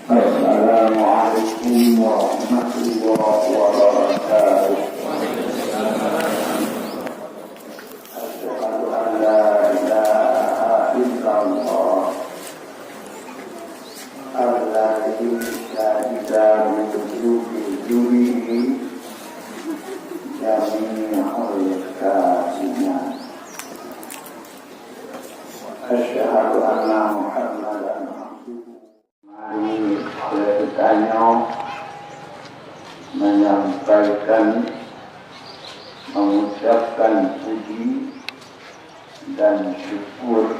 Assalamualaikum warahmatullahi wabarakatuh. Asyhadu an la ilaha illallah alladzi la yujudihi jami'ul kainat. Asyhadu anna Muhammadan bertanya, menyampaikan, mengucapkan puji dan syukur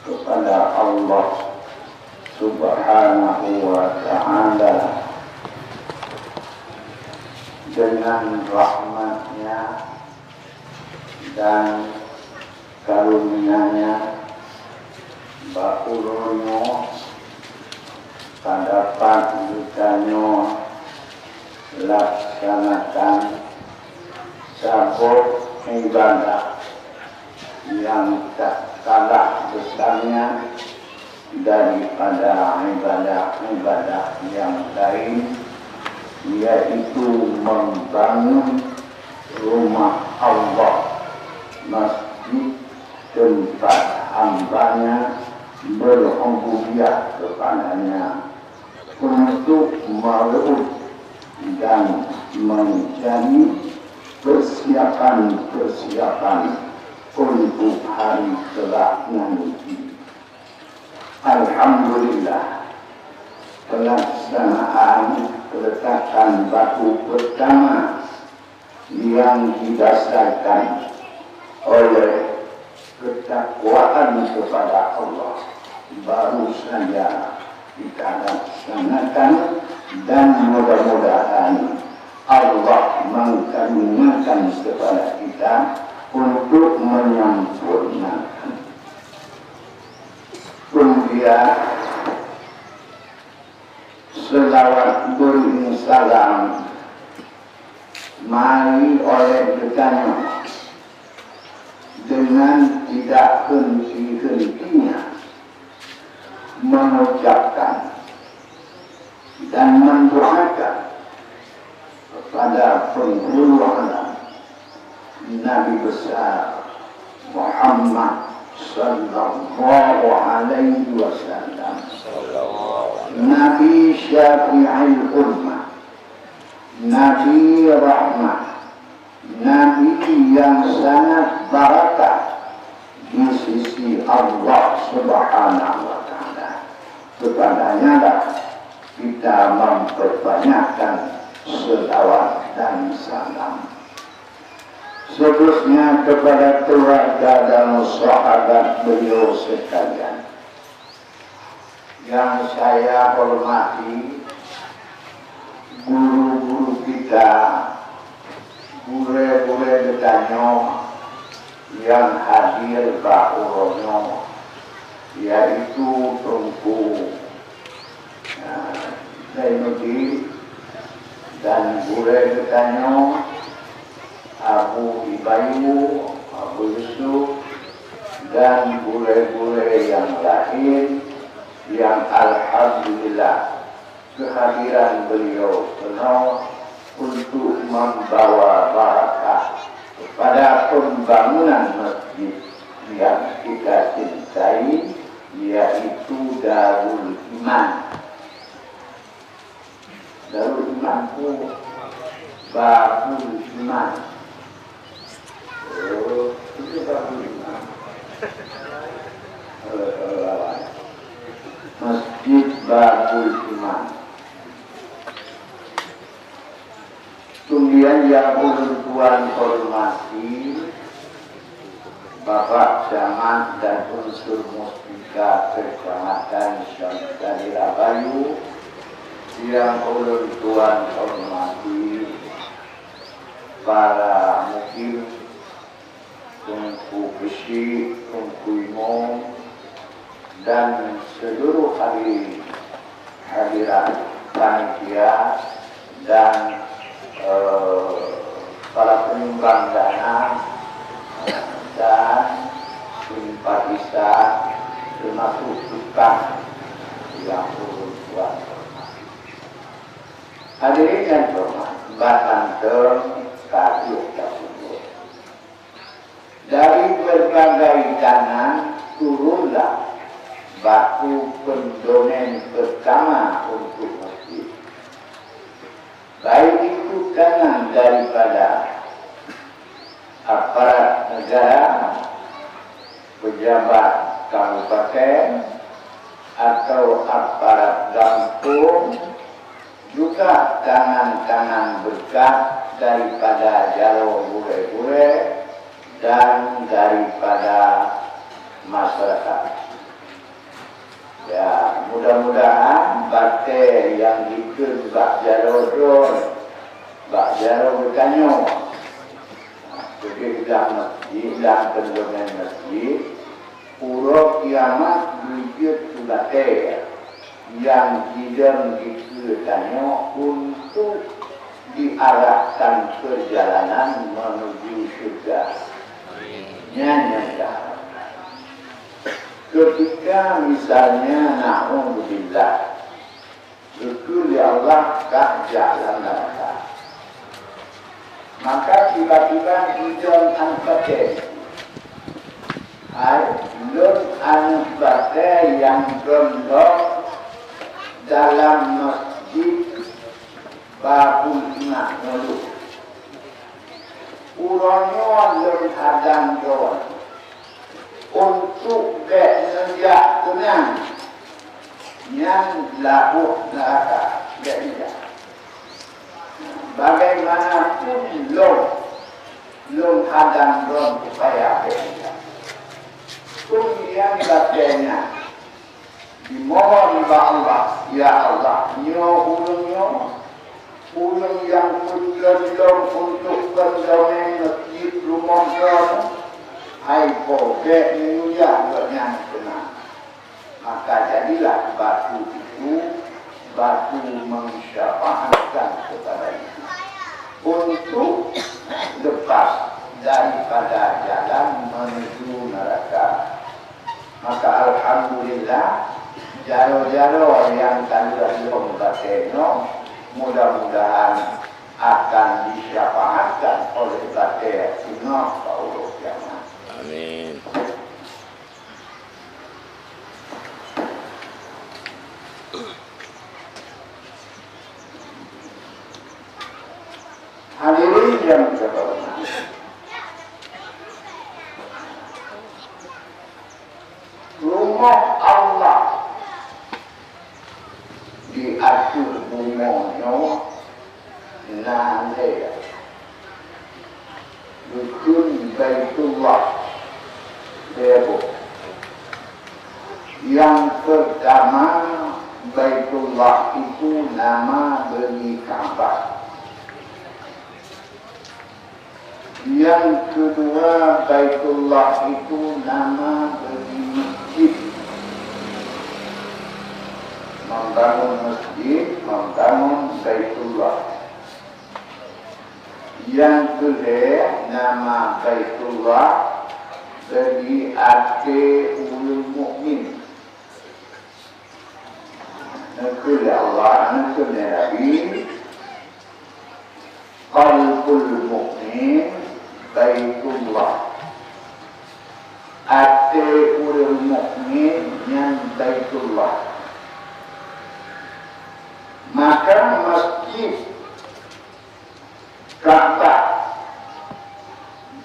kepada Allah Subhanahu wa ta'ala dengan rahmatnya dan karunia-Nya bakulunyo dapat ditanya laksanakan sabuk ibadah yang tak kalah besarnya daripada ibadah-ibadah yang lain, yaitu membangun rumah Allah, masjid tempat hambanya berubudiyah kepadanya, untuk merebut dan mencari persiapan untuk hari kelak nanti. Alhamdulillah, pelaksanaan peletakan batu pertama yang didasarkan oleh ketakwaan kepada Allah baru saja kita laksanakan, dan mudah-mudahan Allah mengkaruniakan kepada kita untuk menyempurnakan. Kemudian selawat salam mari oleh bertanya dengan tidak henti-hentinya mengucapkan dan mendoakan kepada penghulu alam Nabi besar Muhammad sallallahu alaihi wasallam, Nabi Syafi'il Ummah, Nabi Rahmah, Nabi yang sangat barakah di sisi Allah Subhanahu wa ta'ala. Kepadanya lah kita memperbanyakkan selawat dan salam. Seterusnya kepada keluarga dan sahabat beliau sekalian yang saya hormati, guru-guru kita, gure-gure bertanya yang hadir bahuronyo, yaitu Tungku Zainuddin dan gure bertanya Abu Ibayu, Abu Yusuf, dan gure-gure yang lain yang alhamdulillah kehadiran beliau penuh untuk membawa barakah kepada pembangunan masjid yang kita cintai, yaitu Darul Iman. Darul Iman itu Babul Iman. Itu Babul Iman. Masjid Babul Iman. Kemudian yang Tuan hormati Bapak Camat dan unsur Musbika Kecamatan Syamsari Rabayu, yang Tuan hormati para mukil Tungku Besi, Tungku Imong, dan seluruh hadirat panitia dan para penyumbang dana dan simpatisan, termasuk tukang yang turun Tuhan. Hadirin yang terhormat, Banten kayu tersebut. Dari berbagai kanan turunlah batu pendomen pertama untuk masjid. Baik itu kanan daripada aparat negara, pejabat kabupaten atau aparat kampung, juga tangan-tangan berkah daripada jalur bule-bule dan daripada masyarakat. Ya, mudah-mudahan bakte yang ikut bak jalur bertanya. Jadi dalam masjid, dalam pendomen masjid, urut kiamat wujud bakte yang tidak diketanya untuk diarahkan perjalanan menuju surga. Nyata. Ketika misalnya na'udzubillah betul ya Allah kah jalan neraka, maka tiba-tiba hidung angkatnya Lun angkatnya yang gondok dalam masjid Babul Imam Nulu urangnya lun hadang doang untuk menegak tenang yang labuh neraka. Bagaimanapun lom hadang dom supaya berbeda. Kemudian katanya dimohon kepada Allah, ya Allah, ulung yang berkelom untuk pendomen masjid rumah kamu. Hai pokok menuja bernyang tenang. Maka jadilah batu itu batu mensyafaatkan kepada itu untuk lepas daripada jalan menuju neraka. Maka alhamdulillah jalo-jalo yang tadi belum bateno mudah-mudahan akan disyafaatkan oleh bateno sunnah Allah kiamat. Amin. Hadirin yang terhormat, rumah Allah diatur bunganya nanti rukun Baitullah. Yang pertama Baitullah itu nama bagi Ka'bah. Yang kedua Baitullah itu nama bagi masjid. Membangun masjid, membangun Baitullah. Yang ketiga nama Baitullah bagi arti ulul mukmin. Nakul Allah, nakul Nabi, qalbul mukmin Baitullah. Arti ulul mukmin yang Baitullah. Maka masjid Ka'bah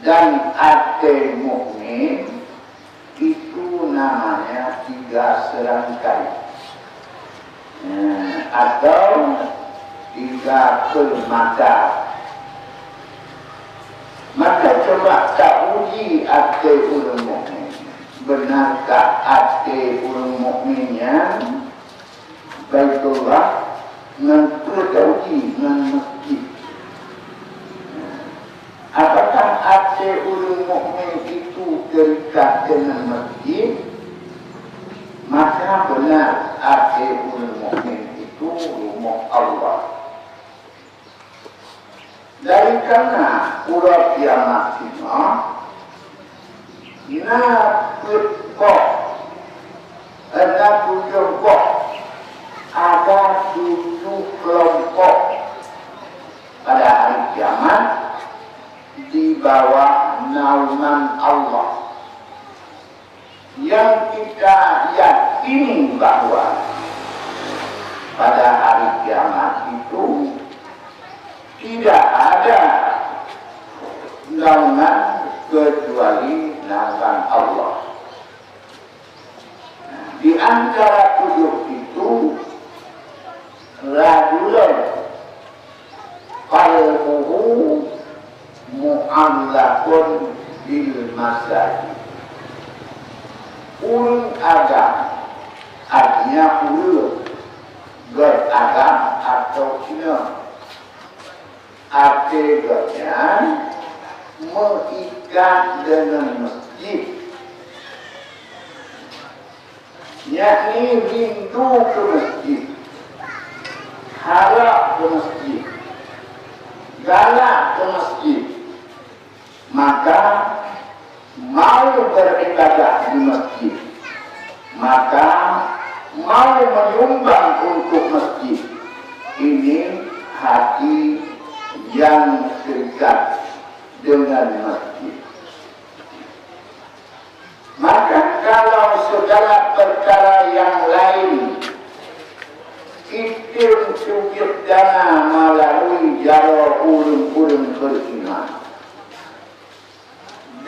dan arti mukmin itu namanya 3 serangkai atau 3 permata. Maka coba tak uji arti ulul mukmin. Benarkah arti ulul mukmin yang Baitullah menguji dengan masjid? Apakah arti ulul mukmin itu terikat dengan masjid? Maka benar arti ulul mukmin itu rumah Allah. Dari karena urat kiamat kita nak putbok, nak putbok yakini bahwa pada hari kiamat itu tidak ada naungan kecuali naungan Allah. Di antara 7 itu rajulun qalbuhu mu'allaqun bil masajid. Ulun agam artinya ulun beragam atau Cina. Artinya mengikat dengan masjid, yakni rindu ke masjid, harap ke masjid, galak ke masjid, maka mau beribadah di masjid, maka mau menyumbang untuk masjid. Ini hati yang terikat dengan masjid. Maka kalau segala perkara yang lain itu cukup dana melalui jalur ulun-ulun beriman,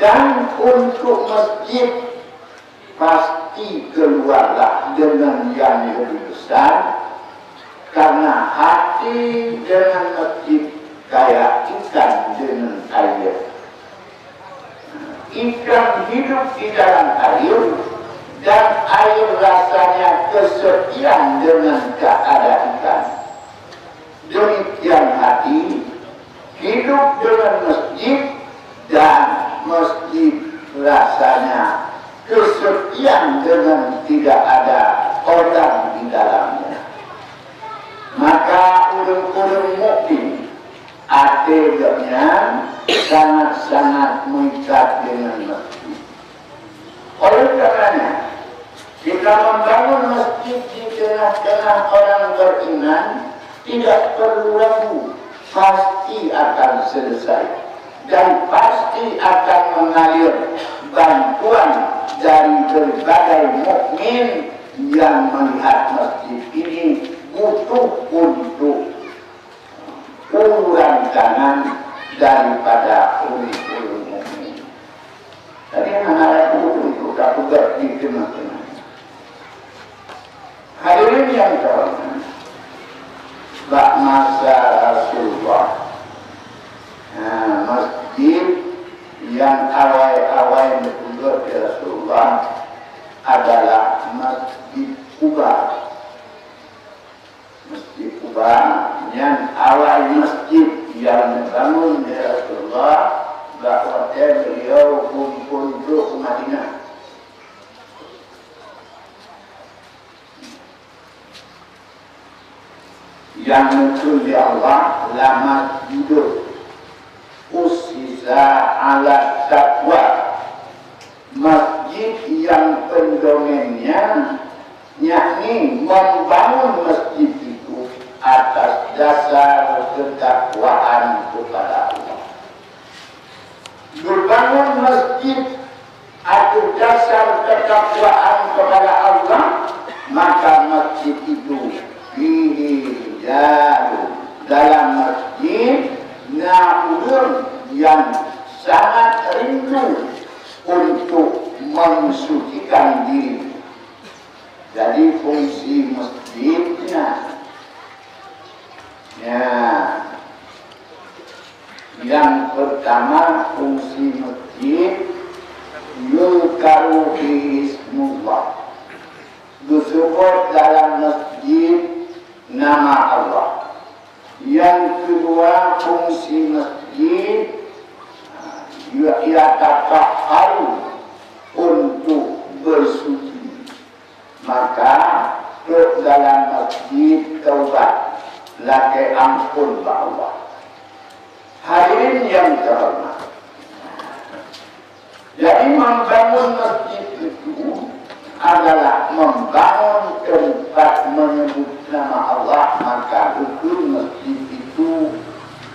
dan untuk masjid pasti keluarlah dengan yang lebih besar, karena hati dengan masjid kayak ikan dengan air. Ikan hidup di dalam air, dan air rasanya kesepian dengan keadaan ikan. Demikian hati hidup dengan masjid, dan masjid rasanya kesepian dengan tidak ada orang di dalamnya. Maka ulun-ulun mukmin akhirnya sangat-sangat mengikat dengan masjid. Oleh karenanya kita membangun masjid di tengah-tengah orang beriman tidak perlu ragu, pasti akan selesai dan pasti akan mengalir bantuan dari berbagai mukmin yang melihat masjid ini butuh untuk uluran kanan daripada ulun-ulun mukmin. Tadi anak itu tak juga di tengah-tengah. Hadirin yang terhormat, bak masa Rasulullah, masjid yang awal-awal berkunjung ke Rasulullah adalah Masjid Quba. Masjid Quba yang awal masjid yang dibangun oleh Rasulullah bahwa beliau kumpul ke Madinah. Yang muncul di Allah lama hidup usisa ala taqwa, masjid yang pendomennya yakni membangun masjid itu atas dasar ketakwaan kepada Allah. Berbangun masjid atas dasar ketakwaan kepada Allah, maka masjid itu dalam masjid naulun yang sangat rindu untuk mensucikan diri. Jadi fungsi masjidnya yang pertama, fungsi masjid yulkaru bismillah, disebut dalam masjid nama Allah. Yang kedua, fungsi masjid ia tatahharu, untuk bersuci. Maka ke dalam masjid taubat, laki ampun Allah. Hadirin yang terhormat, jadi membangun masjid itu adalah membangun tempat menyebut nama Allah, maka hukum masjid itu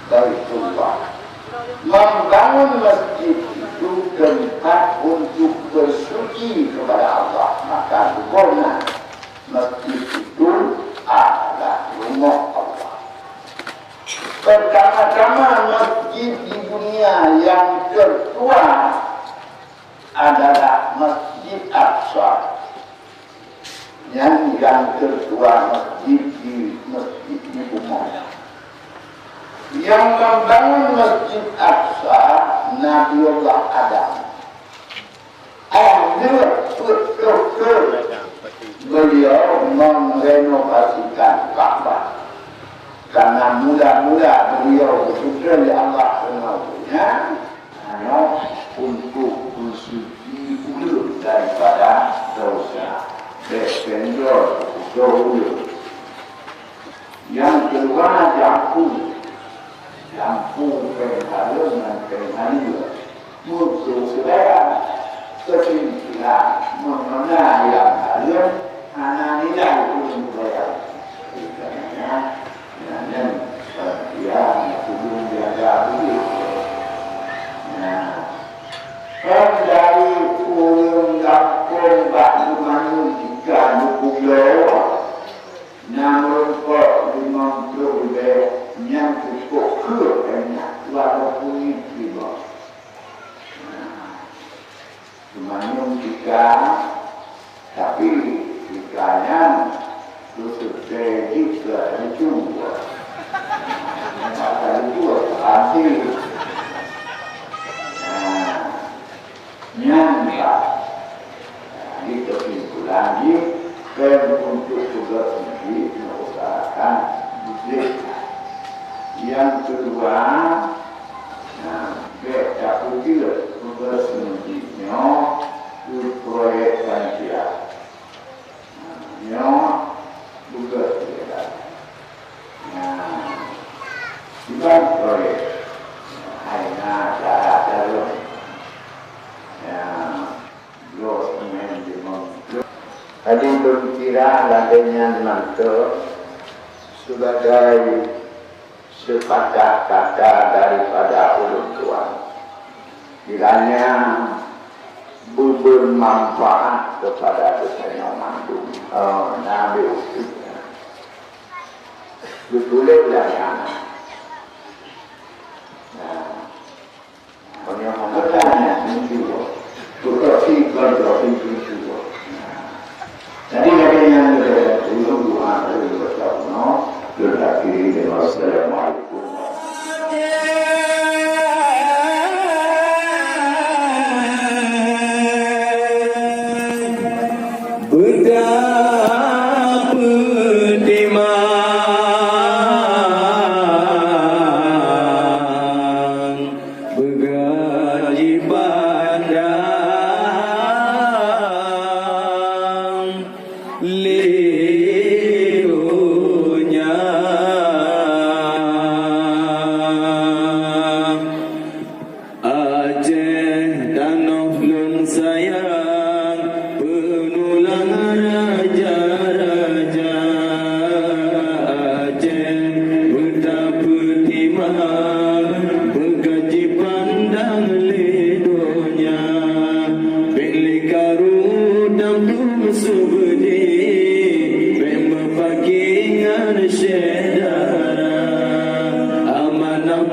Baitullah. Membangun masjid itu tempat untuk bersuci kepada Allah, maka hukumnya yang ketua masjid di Umar. Yang membangun Masjid Aqsa Nabiullah Adam. Betul-betul beliau merenovasikan Ka'bah. Karena mula-mula beliau bersyukur di Allah Subhanahu-Nya untuk bersuci dulu daripada dosa berpendor dahulu. Yang kedua jampu perhaluan dan perhaluan musuh saudara kesimpulan mengenai yang haluan hanya nilai pun budaya dan yang sebelum diaga begitu. Dari pulang kampung bak rumah jika pulau namun kok 50 yang cukup banyak walaupun tidak. Cuma jika tapi jikanya khusus juga dicoba. Maka itu pasti nyangka di kesimpulan untuk tugas ini mengusahakan budget. Yang kedua, beda putih tugas menjadinya proyek panitia. Tugas beda. Bukan proyek. Hanya cara dalam. Tadi berkira ladanya nanti sebagai sepatah kata daripada ulun tua. Kiranya bermanfaat kepada kesanya mandung. Nabi betulnya yang hanya mengertanya juga. Berarti juga. Jadi yang belum doa dari bersama terakhir dengan assalamualaikum. Amanah